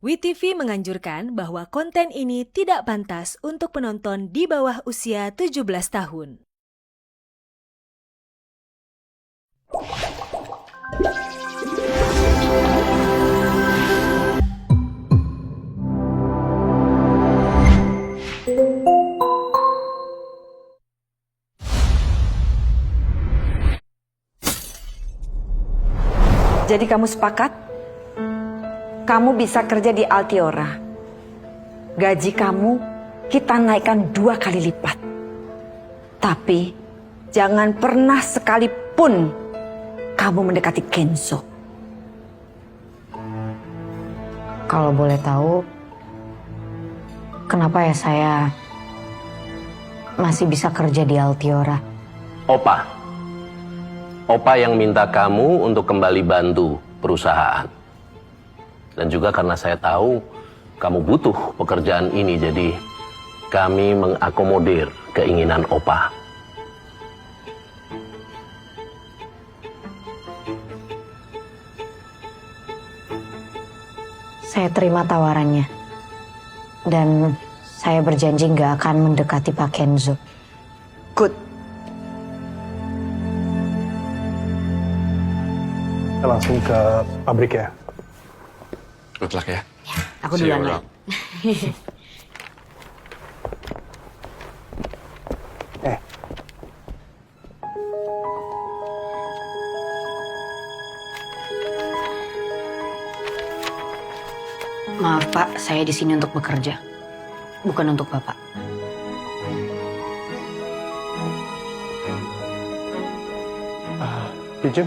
WeTV menganjurkan bahwa konten ini tidak pantas untuk penonton di bawah usia 17 tahun. Jadi kamu sepakat? Kamu bisa kerja di Altiora. Gaji kamu kita naikkan 2 kali lipat. Tapi jangan pernah sekalipun kamu mendekati Kenzo. Kalau boleh tahu, kenapa ya saya masih bisa kerja di Altiora? Opa yang minta kamu untuk kembali bantu perusahaan. Dan juga karena saya tahu kamu butuh pekerjaan ini, jadi kami mengakomodir keinginan Opa. Saya terima tawarannya. Dan saya berjanji nggak akan mendekati Pak Kenzo. Good. Kita langsung ke pabrik ya. Good luck ya. Aku duluan ya. Maaf Pak, saya di sini untuk bekerja, bukan untuk Bapak. Jujur.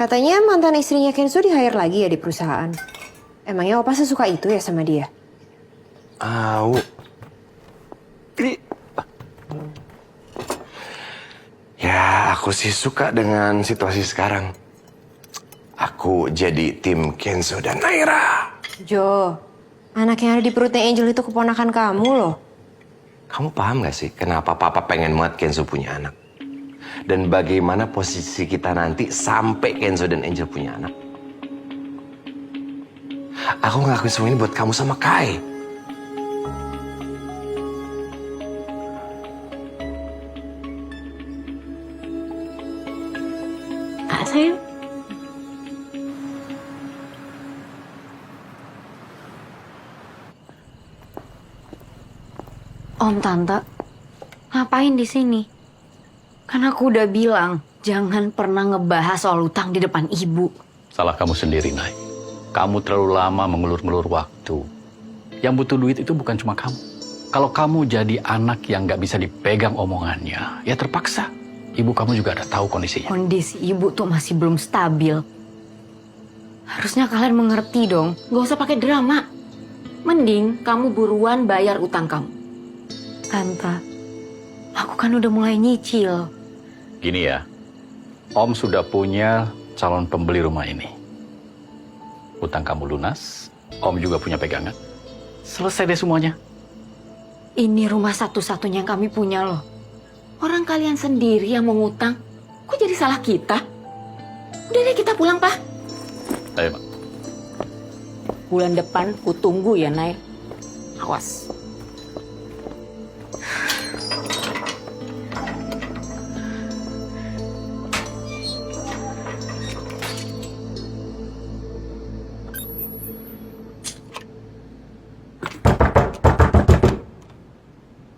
Katanya mantan istrinya Kenzo di-hire lagi ya di perusahaan. Emangnya Opa sesuka itu ya sama dia? Ya, aku sih suka dengan situasi sekarang. Aku jadi tim Kenzo dan Naira. Jo, anak yang ada di perutnya Angel itu keponakan kamu loh. Kamu paham gak sih kenapa Papa pengen banget Kenzo punya anak? Dan bagaimana posisi kita nanti sampai Kenzo dan Angel punya anak? Aku ngelakuin semua ini buat kamu sama Kai. Kak, sayang. Om, Tante, ngapain di sini? Kan aku udah bilang, jangan pernah ngebahas soal utang di depan ibu. Salah kamu sendiri, Nay. Kamu terlalu lama mengulur-ngulur waktu. Yang butuh duit itu bukan cuma kamu. Kalau kamu jadi anak yang gak bisa dipegang omongannya, ya terpaksa. Ibu kamu juga ada tahu kondisinya. Kondisi ibu tuh masih belum stabil. Harusnya kalian mengerti dong, gak usah pakai drama. Mending kamu buruan bayar utang kamu. Tante, aku kan udah mulai nyicil. Gini ya, Om sudah punya calon pembeli rumah ini. Utang kamu lunas, Om juga punya pegangan. Selesai deh semuanya. Ini rumah satu-satunya yang kami punya loh. Orang kalian sendiri yang mau ngutang. Kok jadi salah kita? Udah deh kita pulang, Pak. Ayo, Mak. Bulan depan ku tunggu ya, Nay. Awas.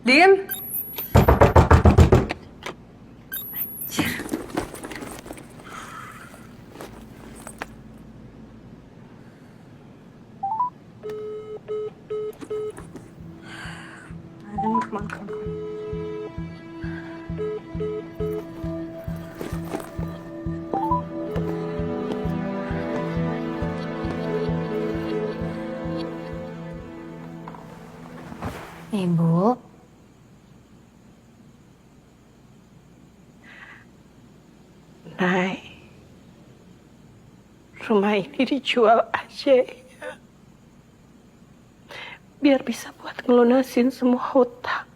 Din, Ibu, Nay, rumah ini dijual aja ya. Biar bisa buat ngelunasin semua hutang.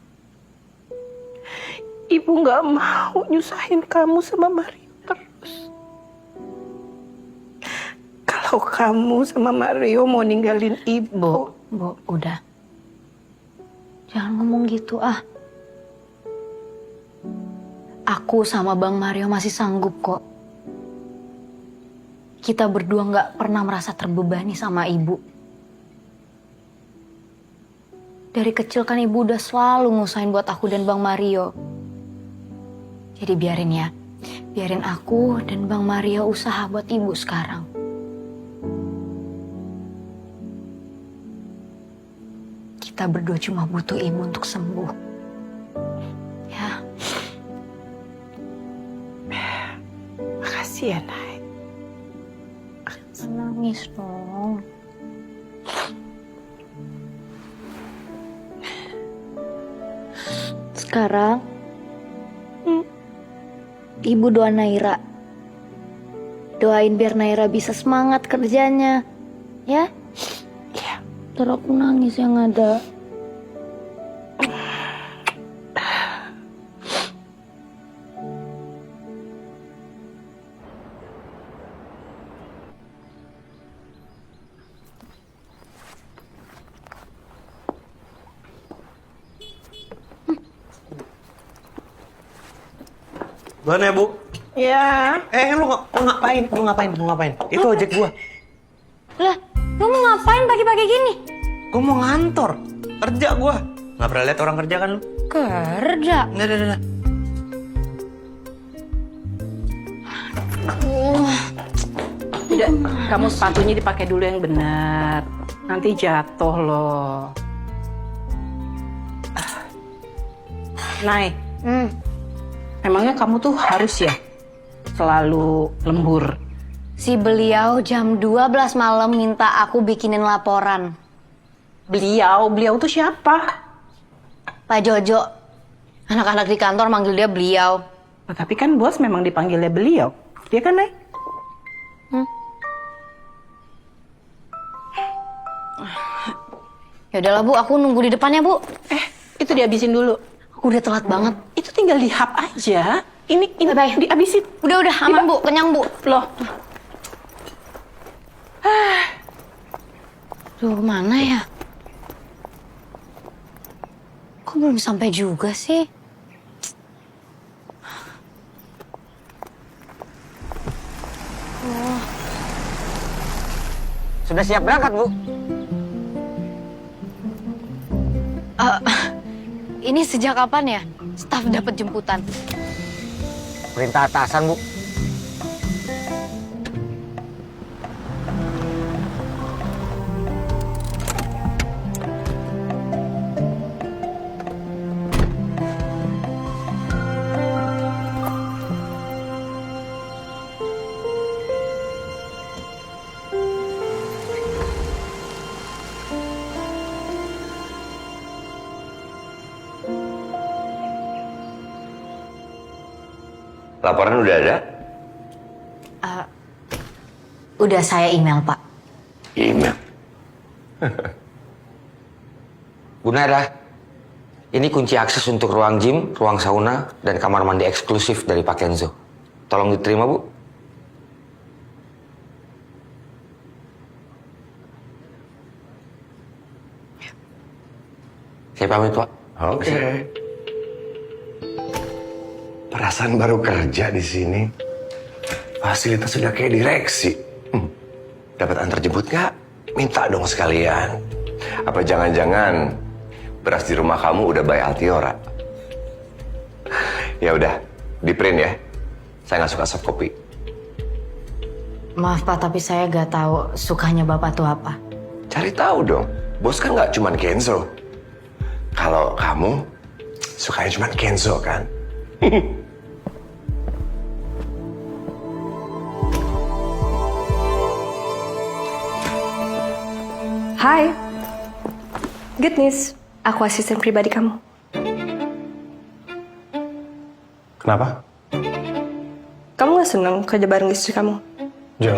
Ibu nggak mau nyusahin kamu sama Mario terus. Kalau kamu sama Mario mau ninggalin ibu, Bu, udah. Jangan ngomong gitu ah. Aku sama Bang Mario masih sanggup kok. Kita berdua nggak pernah merasa terbebani sama ibu. Dari kecil kan ibu udah selalu ngusahain buat aku dan Bang Mario. Jadi biarin ya. Biarin aku dan Bang Mario usaha buat ibu sekarang. Kita berdua cuma butuh ibu untuk sembuh. Ya. makasih ya Nay. Nangis dong. Sekarang, ibu doa Naira. Doain biar Naira bisa semangat kerjanya. Ya? Iya. Ntar aku nangis yang ada. Duluan ya, Bu. Ya. Lu ngapain? Lu ngapain? Itu ojek gua. Lah, lu mau ngapain pagi-pagi gini? Gua mau ngantor. Kerja gua. Nggak pernah lihat orang kerja kan lu? Kerja. Udah. Tidak, kamu sepatunya dipakai dulu yang benar. Nanti jatuh loh. Nay, emangnya kamu tuh harus ya selalu lembur? Si beliau jam 12 malam minta aku bikinin laporan. Beliau tuh siapa? Pak Jojo. Anak-anak di kantor manggil dia beliau. Nah, tapi kan bos memang dipanggilnya beliau. Dia kan, Nay? Ya udahlah Bu, aku nunggu di depannya Bu. Itu dihabisin dulu. Aku udah telat banget. Itu tinggal dihap aja. Ini Bye-bye. dihabisin. Udah aman Bu, kenyang Bu. Loh, Duh, mana ya? Kok belum sampai juga sih? Sudah siap berangkat, Bu? Ini sejak kapan ya? Staf dapat jemputan. Perintah atasan, Bu. Laporan udah ada? Udah saya email Pak. Email. Bu Naira, ini kunci akses untuk ruang gym, ruang sauna, dan kamar mandi eksklusif dari Pak Kenzo. Tolong diterima, Bu. Saya pamit, Pak. Oke. Perasaan baru kerja di sini. Fasilitas sudah kayak direksi. Dapat antar jemput nggak? Minta dong sekalian. Apa jangan-jangan beras di rumah kamu udah by Altiora? Ya udah, di print ya. Saya nggak suka soft copy. Maaf Pak, tapi saya gak tahu sukanya Bapak tuh apa. Cari tahu dong. Bos kan nggak cuman Kenzo. Kalau kamu sukanya cuman Kenzo kan? Hai, good news. Aku asisten pribadi kamu. Kenapa? Kamu gak seneng kerja bareng istri kamu? Jo,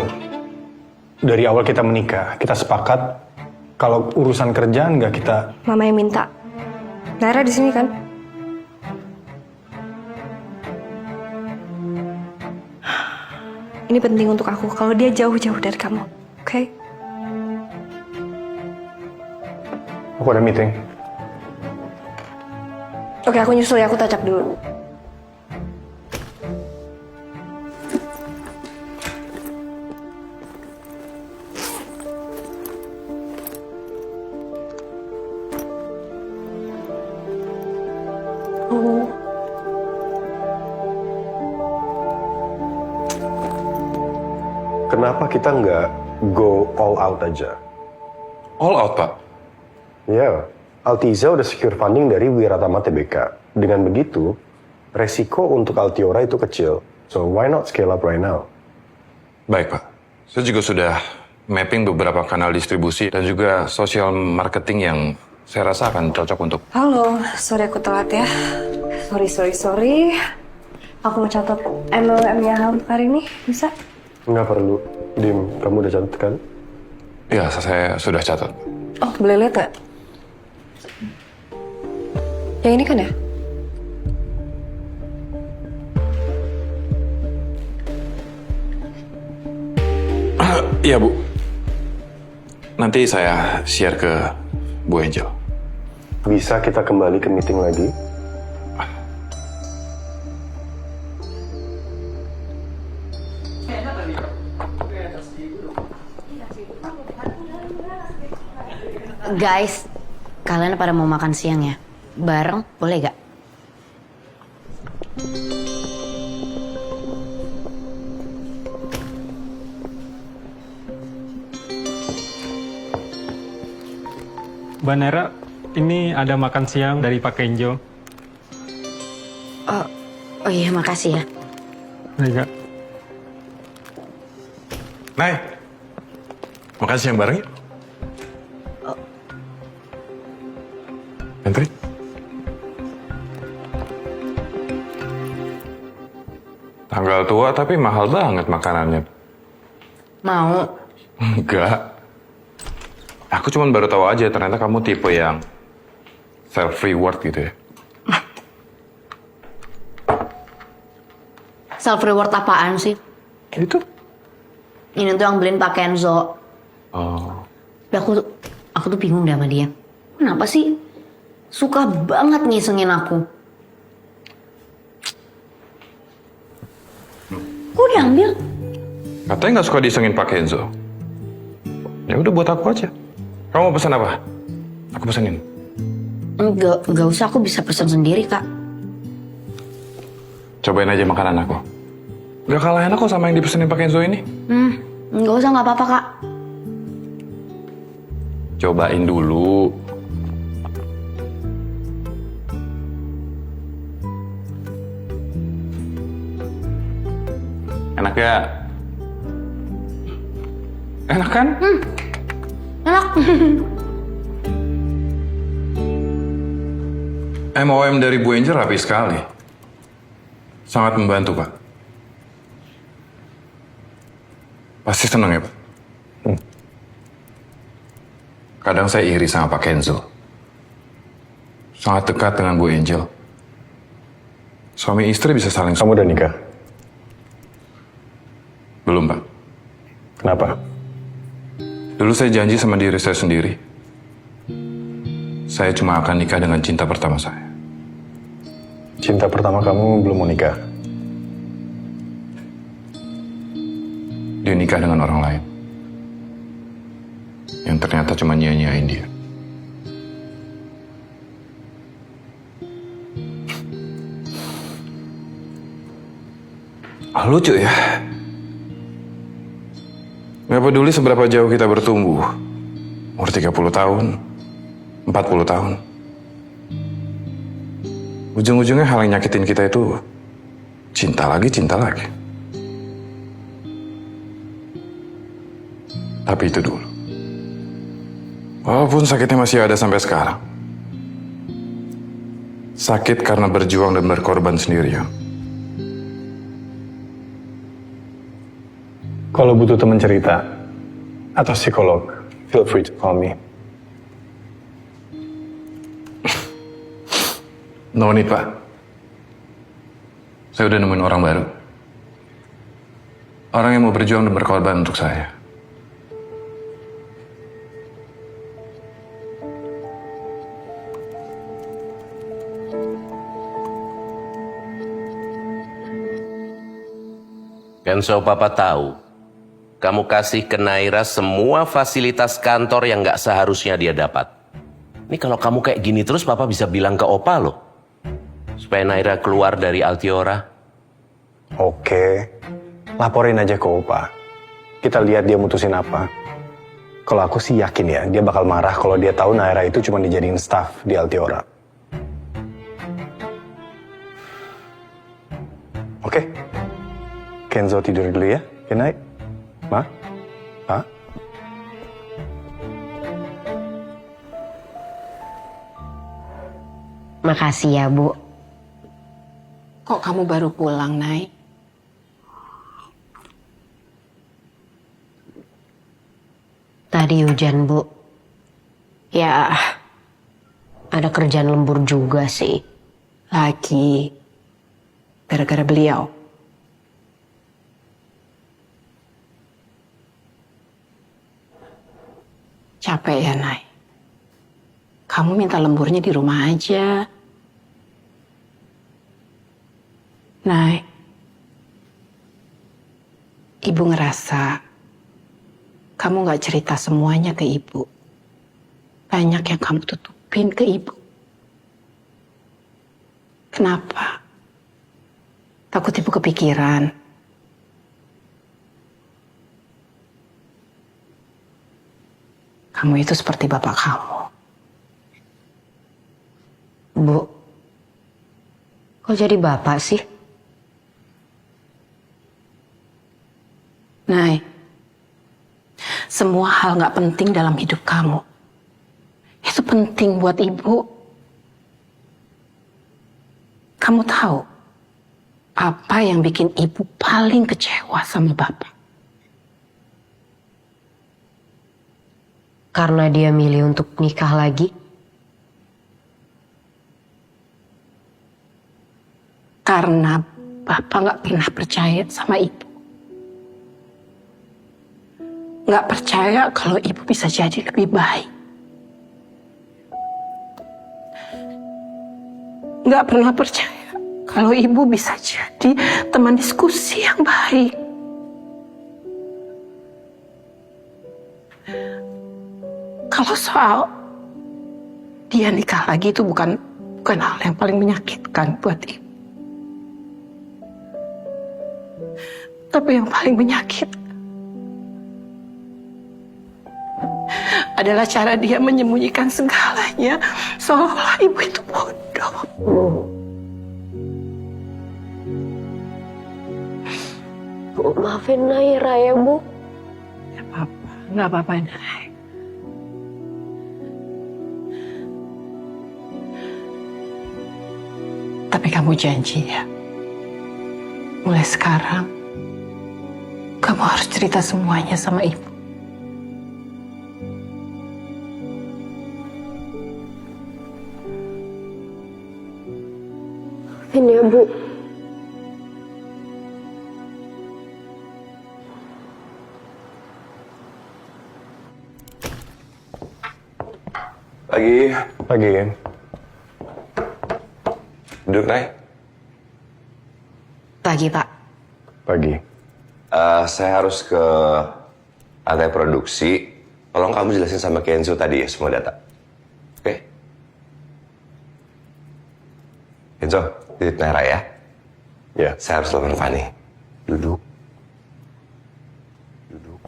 dari awal kita menikah, kita sepakat kalau urusan kerjaan nggak kita... Mama yang minta. Naira di sini kan? Ini penting untuk aku kalau dia jauh-jauh dari kamu, oke? Aku ada meeting. Oke, aku nyusul ya, aku touch up dulu. Kenapa kita nggak go all out aja? All out, Pak? Ya, Altiza udah secure funding dari Wiratama Tbk. Dengan begitu, resiko untuk Altiora itu kecil. So why not scale up right now? Baik, Pak. Saya juga sudah mapping beberapa kanal distribusi dan juga social marketing yang saya rasa akan cocok untuk... Halo, sorry aku telat ya. Sorry. Aku mau catat MLM-nya untuk hari ini, bisa? Nggak perlu. Dim, kamu udah catat kan? Ya, saya sudah catat. Oh, boleh lihat nggak? Yang ini kan ya? Iya, Bu. Nanti saya share ke Bu Angel. Bisa kita kembali ke meeting lagi? Guys, kalian pada mau makan siang ya? Bareng, boleh gak? Mbak Naira, ini ada makan siang dari Pak Kenjo. Oh iya, makasih ya. Baik, Kak. Nay, makan siang bareng yuk. Entri. Tanggal tua tapi mahal banget makanannya. Mau? Enggak. Aku cuma baru tahu aja ternyata kamu tipe yang self reward gitu ya. Self reward apaan sih? Itu? Ini tuh yang beliin Pak Kenzo. Oh. Aku tuh bingung deh sama dia. Kenapa sih suka banget ngisengin aku? Kok diambil? Katanya nggak suka disengin Pak Kenzo. Ya udah buat aku aja. Kamu mau pesan apa? Aku pesenin. Nggak usah, aku bisa pesan sendiri, Kak. Cobain aja makanan aku. Gak kalah enak kok sama yang dipesenin Pak Kenzo ini. Nggak usah, nggak apa-apa, Kak. Cobain dulu. Enak ya? Enak kan? Enak. MOM dari Bu Angel rapi sekali. Sangat membantu, Pak. Pasti senang ya, Pak? Kadang saya iri sama Pak Kenzo. Sangat dekat dengan Bu Angel. Suami istri bisa saling... Kamu udah nikah? Belum, Pak. Kenapa? Dulu saya janji sama diri saya sendiri. saya cuma akan nikah dengan cinta pertama saya. Cinta pertama kamu belum mau nikah? Dia nikah dengan orang lain. Yang ternyata cuma nyia-nyiain dia. Lucu ya. Gak peduli seberapa jauh kita bertumbuh. Umur 30 tahun, 40 tahun. Ujung-ujungnya hal yang nyakitin kita itu cinta lagi, cinta lagi. Tapi itu dulu. Walaupun sakitnya masih ada sampai sekarang. Sakit karena berjuang dan berkorban sendirian. Kalau butuh teman cerita atau psikolog, feel free to call me. No need, Pak. Saya udah nemuin orang baru. Orang yang mau berjuang dan berkorban untuk saya. Kenzo, Papa tahu. Kamu kasih ke Naira semua fasilitas kantor yang nggak seharusnya dia dapat. Ini kalau kamu kayak gini terus, Papa bisa bilang ke Opa loh. Supaya Naira keluar dari Altiora. Oke, laporin aja ke Opa. Kita lihat dia mutusin apa. Kalau aku sih yakin ya, dia bakal marah kalau dia tahu Naira itu cuma dijadiin staff di Altiora. Oke, Kenzo tidur dulu ya. Good night. Ma? Pa? Makasih ya, Bu. Kok kamu baru pulang, Nay? Tadi hujan, Bu. Ya, ada kerjaan lembur juga sih. Lagi. Gara-gara beliau. Capek ya, Nay? Kamu minta lemburnya di rumah aja. Nay, Ibu ngerasa kamu gak cerita semuanya ke Ibu. Banyak yang kamu tutupin ke Ibu. Kenapa? Takut Ibu kepikiran. Kamu itu seperti bapak kamu. Bu, kok jadi bapak sih? Nay, semua hal gak penting dalam hidup kamu. Itu penting buat Ibu. Kamu tahu apa yang bikin Ibu paling kecewa sama Bapak? Karena dia milih untuk nikah lagi? Karena Bapak gak pernah percaya sama Ibu. Gak percaya kalau Ibu bisa jadi lebih baik. Gak pernah percaya kalau Ibu bisa jadi teman diskusi yang baik. Kalau soal dia nikah lagi itu bukan hal yang paling menyakitkan buat Ibu. Tapi yang paling menyakitkan adalah cara dia menyembunyikan segalanya seolah Ibu itu bodoh. Bu, maafin Naira ya, Bu. Nggak apa-apa, Nay. Tapi kamu janji ya, mulai sekarang kamu harus cerita semuanya sama Ibu. Ini ya, Bu. Pagi. Pagi, kan? Duduk, Nay. Pagi, Pak. Pagi. Saya harus ke lantai produksi. Tolong kamu jelasin sama Kenzo tadi ya semua data. Oke? Kenzo, titip Naira ya. Ya. Saya harus telepon Fanny. Duduk. Duduk.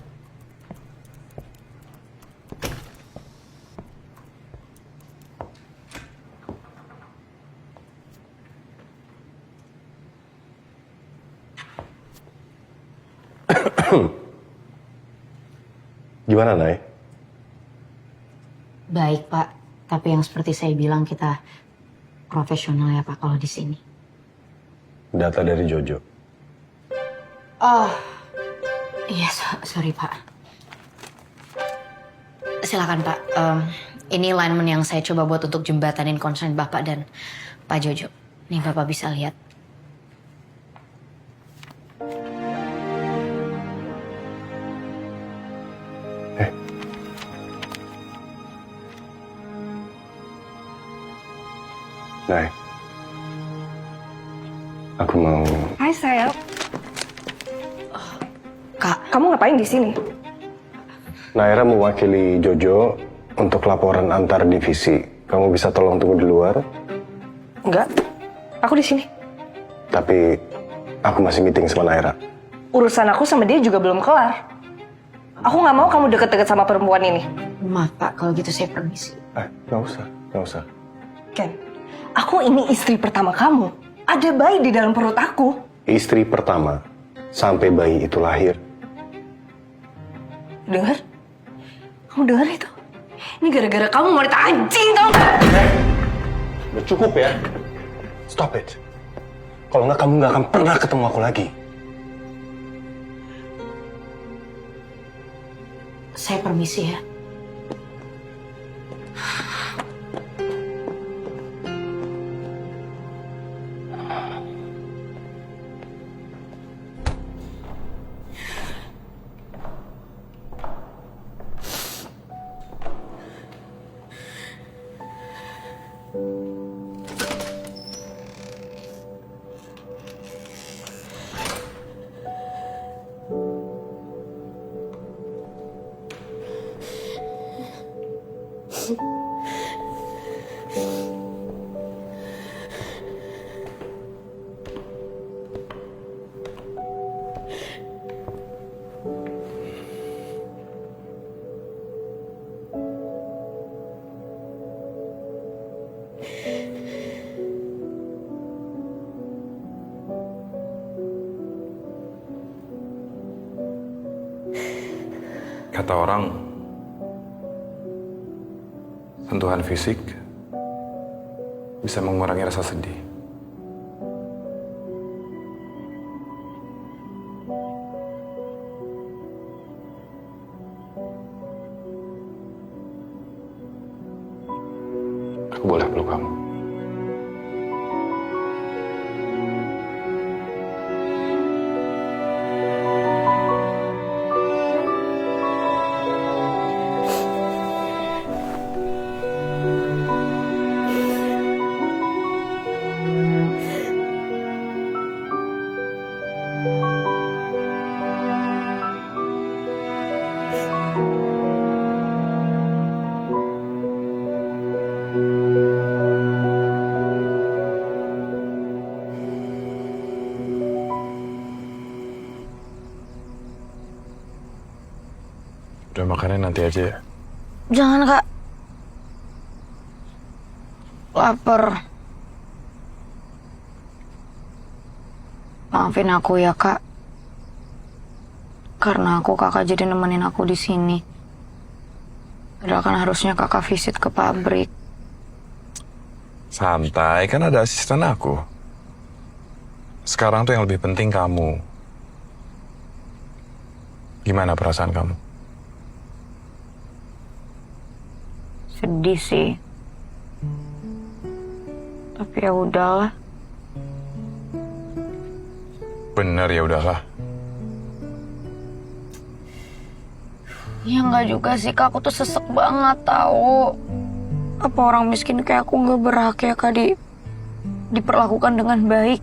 Gimana, Nay? Baik, Pak. Tapi yang seperti saya bilang, kita profesional ya, Pak, kalau di sini. Data dari Jojo. Oh, iya, sorry, Pak. Silakan, Pak. Ini lineman yang saya coba buat untuk jembatanin concern Bapak dan Pak Jojo. Nih, Bapak bisa lihat. Nay, aku mau... Hai sayang. Kak, kamu ngapain di sini? Naira mewakili Jojo untuk laporan antar divisi. Kamu bisa tolong tunggu di luar? Enggak, aku di sini. Tapi aku masih meeting sama Naira. Urusan aku sama dia juga belum kelar. Aku nggak mau kamu deket-deket sama perempuan ini. Maaf, Pak. Kalau gitu saya permisi. Nggak usah, nggak usah. Ken, aku ini istri pertama kamu. Ada bayi di dalam perut aku. Istri pertama sampai bayi itu lahir. Dengar? Kamu dengar itu? Ini gara-gara kamu wanita anjing, tau gak? Udah cukup ya. Stop it. Kalau nggak, kamu nggak akan pernah ketemu aku lagi. Saya permisi ya. Kata orang, sentuhan fisik bisa mengurangi rasa sedih. Aku boleh peluk kamu. Udah makannya nanti aja ya. Jangan, Kak. Lapar. Maafin aku ya, Kak. Karena kakak jadi nemenin aku di sini. Padahal kan harusnya kakak visit ke pabrik. Santai, kan ada asisten aku. Sekarang tuh yang lebih penting kamu. Gimana perasaan kamu? Sedih sih. Tapi ya udahlah. Bener ya udahlah. Ya enggak juga sih, Kak. Aku tuh sesek banget tahu. Apa orang miskin kayak aku nggak berhak ya Kak diperlakukan dengan baik?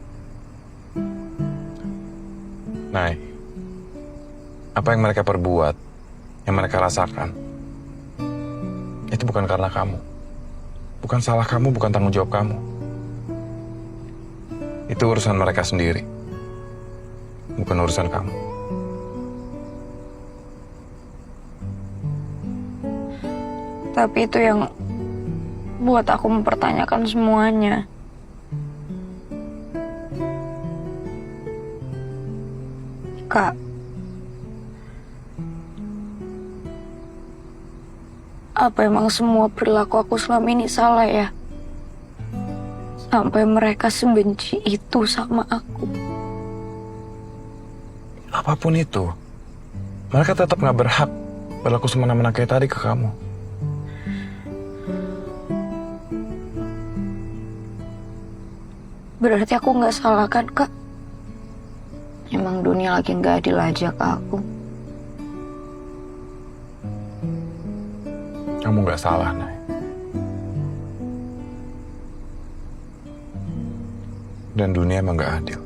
Nay, apa yang mereka perbuat, yang mereka rasakan, itu bukan karena kamu. Bukan salah kamu, bukan tanggung jawab kamu. Itu urusan mereka sendiri. Bukan urusan kamu. Tapi itu yang buat aku mempertanyakan semuanya. Kak, apa emang semua perilaku aku selama ini salah ya? Sampai mereka sebenci itu sama aku. Apapun itu, mereka tetap gak berhak berlaku semena-mena kayak tadi ke kamu. Berarti aku nggak salah kan, Kak? Emang dunia lagi nggak adil aja ke aku. Kamu gak salah, Nay. Dan dunia emang gak adil.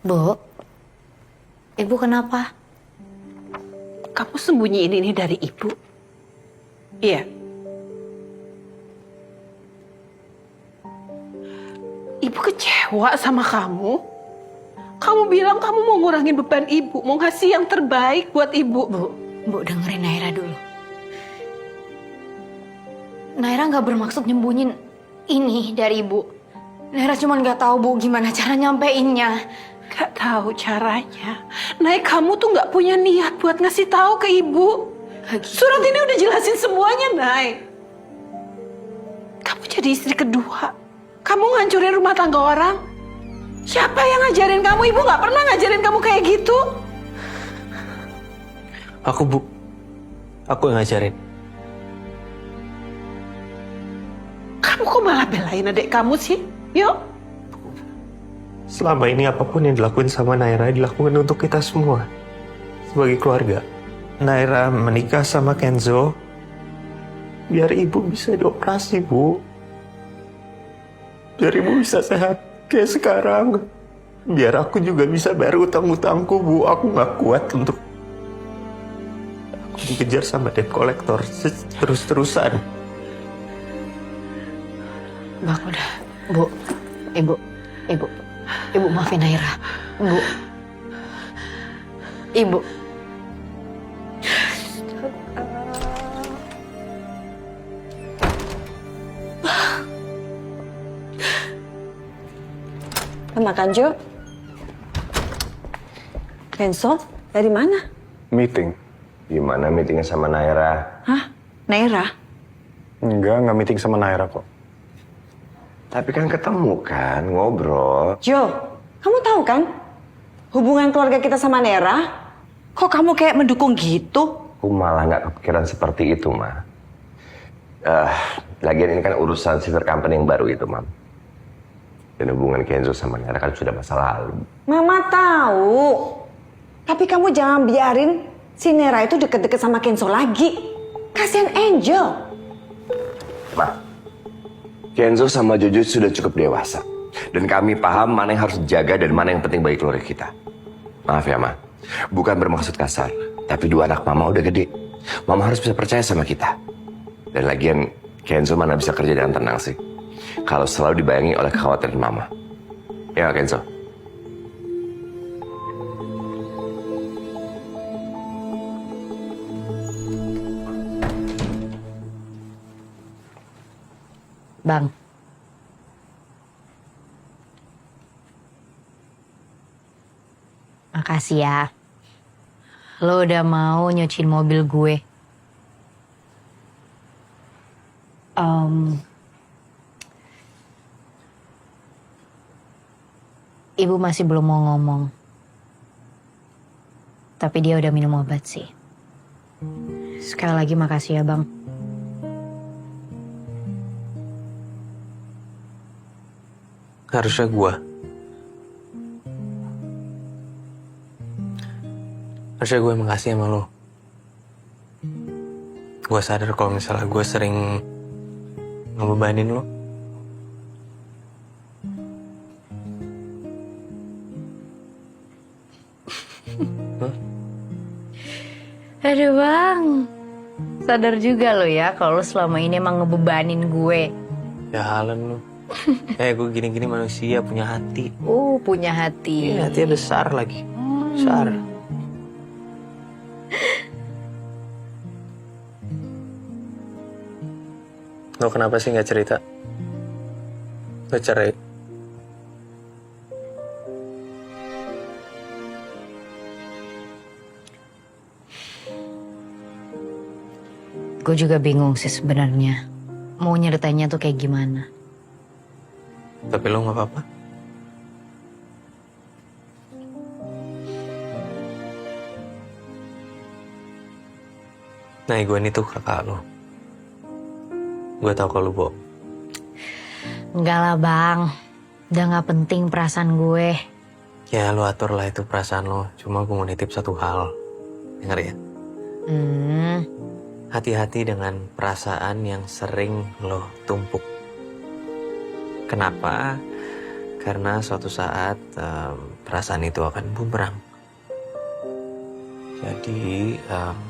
Bu, Ibu kenapa? Kamu sembunyiin ini dari Ibu? Iya. Ibu kecewa sama kamu. Kamu bilang kamu mau ngurangin beban Ibu, mau ngasih yang terbaik buat Ibu. Bu dengerin Naira dulu. Naira nggak bermaksud nyembunyin ini dari Ibu. Naira cuma nggak tahu Bu gimana cara nyampein-nya. Gak tahu caranya. Naik kamu tuh gak punya niat buat ngasih tahu ke Ibu. Surat ini udah jelasin semuanya, Nay. Kamu jadi istri kedua. Kamu ngancurin rumah tangga orang. Siapa yang ngajarin kamu? Ibu gak pernah ngajarin kamu kayak gitu. Aku, Bu. Aku yang ngajarin. Kamu kok malah belain adik kamu sih? Yuk. Selama ini apapun yang dilakuin sama Naira dilakukan untuk kita semua. Sebagai keluarga. Naira menikah sama Kenzo biar ibu bisa dioperasi, Bu. Biar ibu bisa sehat kayak sekarang. Biar aku juga bisa bayar utang-utangku, Bu. Aku gak kuat untuk aku dikejar sama debt collector terus-terusan. Bang, udah. Bu, Ibu maafin Naira. Ibu. Makan, Jo. Kenzo, dari mana? Meeting. Gimana meetingnya sama Naira? Hah? Naira? Enggak meeting sama Naira kok. Tapi kan ketemu kan, ngobrol. Jo, kamu tahu kan hubungan keluarga kita sama Naira? Kok kamu kayak mendukung gitu? Aku malah nggak kepikiran seperti itu, Ma. Lagian ini kan urusan sister company yang baru itu, Mam. Dan hubungan Kenzo sama Naira kan sudah masa lalu. Mama tahu. Tapi kamu jangan biarin si Naira itu deket-deket sama Kenzo lagi. Kasihan Angel. Ma, Kenzo sama Jojo sudah cukup dewasa. Dan kami paham mana yang harus dijaga dan mana yang penting bagi keluarga kita. Maaf ya, Ma. Bukan bermaksud kasar. Tapi dua anak Mama udah gede. Mama harus bisa percaya sama kita. Dan lagian, Kenzo mana bisa kerja dengan tenang sih. Kalau selalu dibayangi oleh kekhawatiran Mama. Ya, Kenzo? Bang. Makasih ya. Lo udah mau nyuciin mobil gue. Ibu masih belum mau ngomong. Tapi dia udah minum obat sih. Sekali lagi makasih ya, Bang. Harusnya gue. Harusnya gue makasih sama lo. Gue sadar kalau misalnya gue sering ngebebanin lo. Aduh Bang, sadar juga lo ya kalau lo selama ini emang ngebebanin gue. Ya halan lo. Gue gini-gini manusia punya hati. Punya hati. Iya, hatinya besar lagi. Besar. Lo kenapa sih nggak cerita? Lo cerai. Gue juga bingung sih sebenarnya. Mau nyeritainnya tuh kayak gimana. Tapi lo nggak apa-apa. Nah, gue ini tuh kakak lo. Gue tau kalau lo bohong. Enggak lah Bang, udah gak penting perasaan gue. Ya lo atur lah itu perasaan lo. Cuma gue mau nitip satu hal. Dengar ya. Hati-hati dengan perasaan yang sering lo tumpuk. Kenapa? Karena suatu saat perasaan itu akan bumerang. Jadi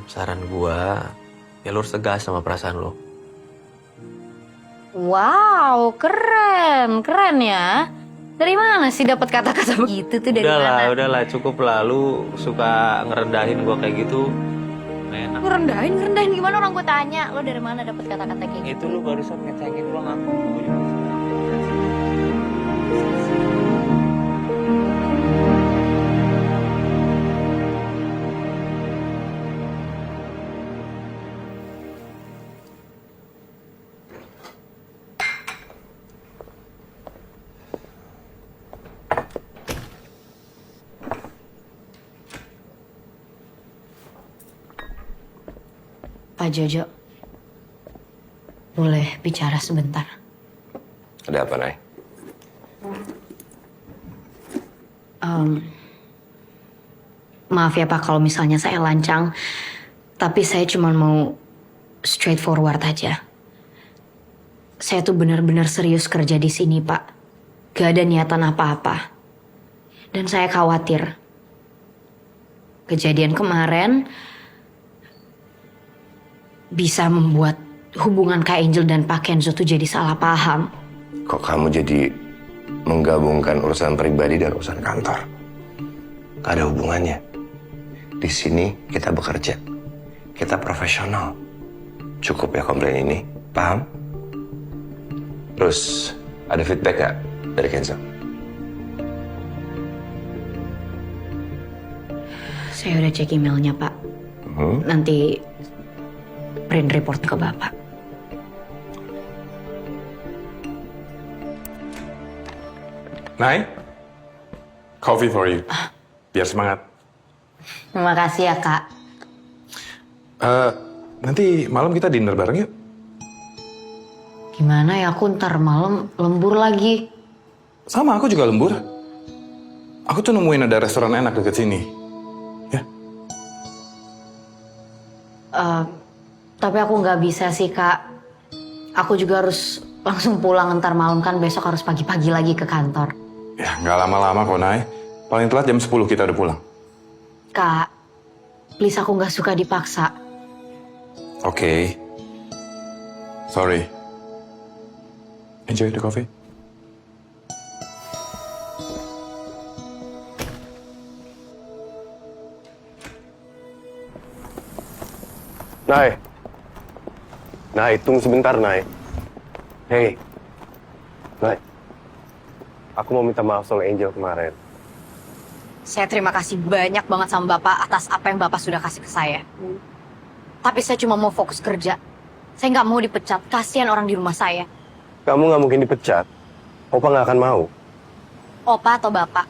saran gua, ya lo harus tegas sama perasaan lo. Wow, keren ya. Dari mana sih dapat kata-kata begitu tuh dari mana? Udahlah, cukup lah. Lu suka ngerendahin gua kayak gitu. Enak. Ngerendahin gimana orang gue tanya. Lo dari mana dapat kata-kata kayak gitu? Itu lu barusan ngecengin gua ngaku. Pak Jojo, boleh bicara sebentar? Ada apa, Nay? Maaf ya Pak kalau misalnya saya lancang, tapi saya cuma mau straightforward aja. Saya tuh benar-benar serius kerja di sini Pak. Gak ada niatan apa-apa. Dan saya khawatir. Kejadian kemarin bisa membuat hubungan Kak Angel dan Pak Kenzo tuh jadi salah paham. Kok kamu jadi menggabungkan urusan pribadi dan urusan kantor? Gak ada hubungannya. Di sini kita bekerja. Kita profesional. Cukup ya komplain ini. Paham? Terus ada feedback gak dari Kenzo? Saya udah cek emailnya Pak. Nanti print report ke Bapak. Nay, coffee for you. Biar semangat. Terima kasih ya Kak. Nanti malam kita dinner bareng yuk. Gimana ya, aku ntar malam lembur lagi. Sama, aku juga lembur. Aku tuh nemuin ada restoran enak deket sini. Ya. Tapi aku nggak bisa sih Kak. Aku juga harus langsung pulang ntar malam kan, besok harus pagi-pagi lagi ke kantor. Ya, nggak lama-lama kok, Nay. Paling telat jam 10 kita udah pulang. Kak, please aku nggak suka dipaksa. Oke. Sorry. Enjoy the coffee. Nay, tunggu sebentar, Nay. Hey, Nay. Aku mau minta maaf soal Angel kemarin. Saya terima kasih banyak banget sama Bapak atas apa yang Bapak sudah kasih ke saya. Tapi saya cuma mau fokus kerja. Saya nggak mau dipecat, kasihan orang di rumah saya. Kamu nggak mungkin dipecat. Opa nggak akan mau. Opa atau Bapak,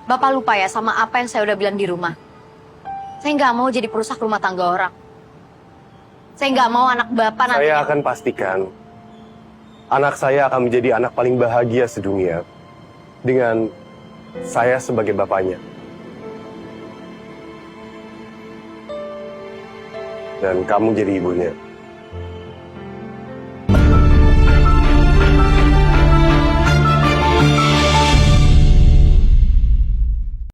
Bapak lupa ya sama apa yang saya udah bilang di rumah. Saya nggak mau jadi perusak rumah tangga orang. Saya nggak mau anak Bapak nanti. Saya akan pastikan anak saya akan menjadi anak paling bahagia sedunia dengan saya sebagai bapaknya. Dan kamu jadi ibunya.